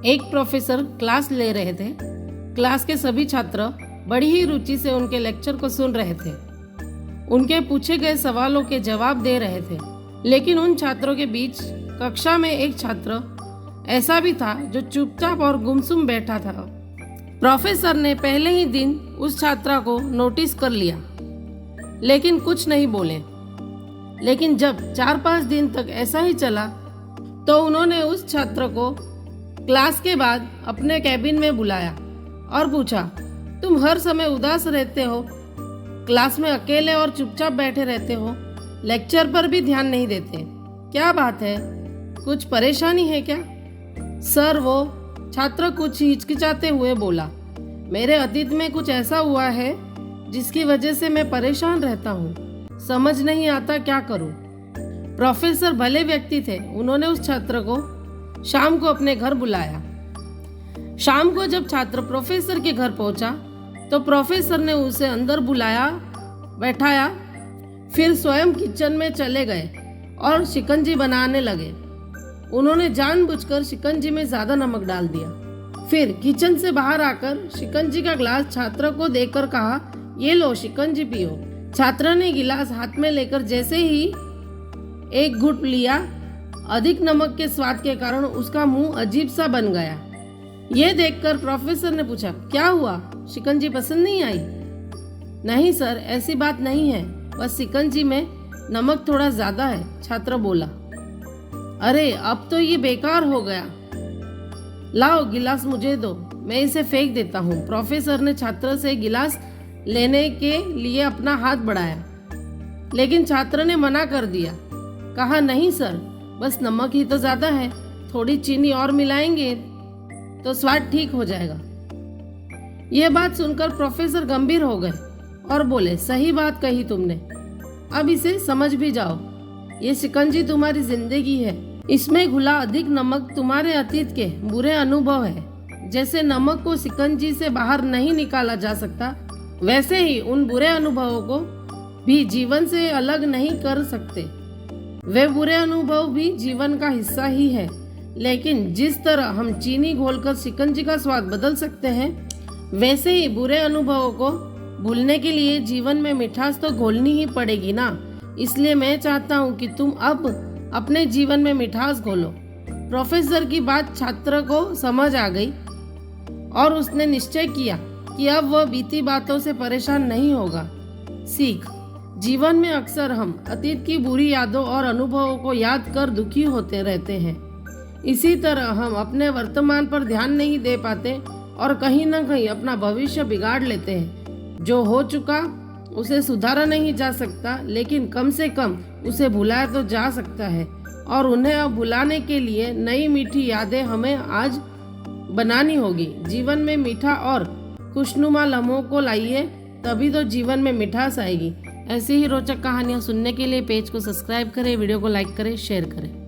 एक professor class ले रहे थे। क्लास के सभी छात्र बड़ी ही रुचि से उनके लेक्चर को सुन रहे थे। उनके पूछे गए सवालों के जवाब दे रहे थे। लेकिन उन छात्रों के बीच कक्षा में एक छात्र ऐसा भी था जो चुपचाप और गुमसुम बैठा था। प्रोफेसर ने पहले ही दिन उस छात्रा को नोटिस कर लिया, लेकिन कुछ नहीं बोले। लेकिन जब 4-5 दिन तक ऐसा ही चला तो उन्होंने उस छात्र को क्लास के बाद अपने कैबिन में बुलाया और पूछा, तुम हर समय उदास रहते हो, क्लास में अकेले और चुपचाप बैठे रहते हो, लेक्चर पर भी ध्यान नहीं देते, क्या बात है? कुछ परेशानी है क्या? सर, वो छात्र कुछ हिचकिचाते हुए बोला, मेरे अतीत में कुछ ऐसा हुआ है जिसकी वजह से मैं परेशान रहता हूँ, समझ नहीं आता क्या करूँ। प्रोफेसर भले व्यक्ति थे। उन्होंने उस छात्र को शाम को अपने घर बुलाया। शाम को जब छात्र प्रोफेसर के घर पहुंचा तो प्रोफेसर ने उसे अंदर बुलाया, बैठाया, फिर स्वयं किचन में चले गए और शिकंजी बनाने लगे। उन्होंने जानबूझकर शिकंजी में ज्यादा नमक डाल दिया। फिर किचन से बाहर आकर शिकंजी का ग्लास छात्र को देकर कहा, ये लो शिकंजी पियो। छात्र ने गिलास हाथ में लेकर जैसे ही एक घुट लिया, अधिक नमक के स्वाद के कारण उसका मुंह अजीब सा बन गया। यह देखकर प्रोफेसर ने पूछा, क्या हुआ, शिकंजी पसंद नहीं आई? नहीं सर, ऐसी बात नहीं है, बस शिकंजी में नमक थोड़ा ज्यादा है, छात्र बोला। अरे, अब तो ये बेकार हो गया, लाओ गिलास मुझे दो, मैं इसे फेंक देता हूँ। प्रोफेसर ने छात्र से गिलास लेने के लिए अपना हाथ बढ़ाया, लेकिन छात्र ने मना कर दिया। कहा, नहीं सर, बस नमक ही तो ज्यादा है, थोड़ी चीनी और मिलाएंगे तो स्वाद ठीक हो जाएगा। यह बात सुनकर प्रोफेसर गंभीर हो गए और बोले, सही बात कही तुमने, अब इसे समझ भी जाओ। ये शिकंजी तुम्हारी जिंदगी है, इसमें घुला अधिक नमक तुम्हारे अतीत के बुरे अनुभव है। जैसे नमक को शिकंजी से बाहर नहीं निकाला जा सकता, वैसे ही उन बुरे अनुभवों को भी जीवन से अलग नहीं कर सकते। वे बुरे अनुभव भी जीवन का हिस्सा ही है, लेकिन जिस तरह हम चीनी घोलकर शिकंजी का स्वाद बदल सकते हैं, वैसे ही बुरे अनुभवों को भूलने के लिए जीवन में मिठास तो घोलनी ही पड़ेगी ना। इसलिए मैं चाहता हूँ कि तुम अब अपने जीवन में मिठास घोलो। प्रोफेसर की बात छात्र को समझ आ गई और उसने निश्चय किया कि अब वह बीती बातों से परेशान नहीं होगा। सीख, जीवन में अक्सर हम अतीत की बुरी यादों और अनुभवों को याद कर दुखी होते रहते हैं। इसी तरह हम अपने वर्तमान पर ध्यान नहीं दे पाते और कहीं न कहीं अपना भविष्य बिगाड़ लेते हैं। जो हो चुका उसे सुधारा नहीं जा सकता, लेकिन कम से कम उसे भुलाया तो जा सकता है। और उन्हें अब भुलाने के लिए नई मीठी यादें हमें आज बनानी होगी। जीवन में मीठा और खुशनुमा लम्हों को लाइए, तभी तो जीवन में मिठास आएगी। ऐसी ही रोचक कहानियाँ सुनने के लिए पेज को सब्सक्राइब करें, वीडियो को लाइक करें, शेयर करें।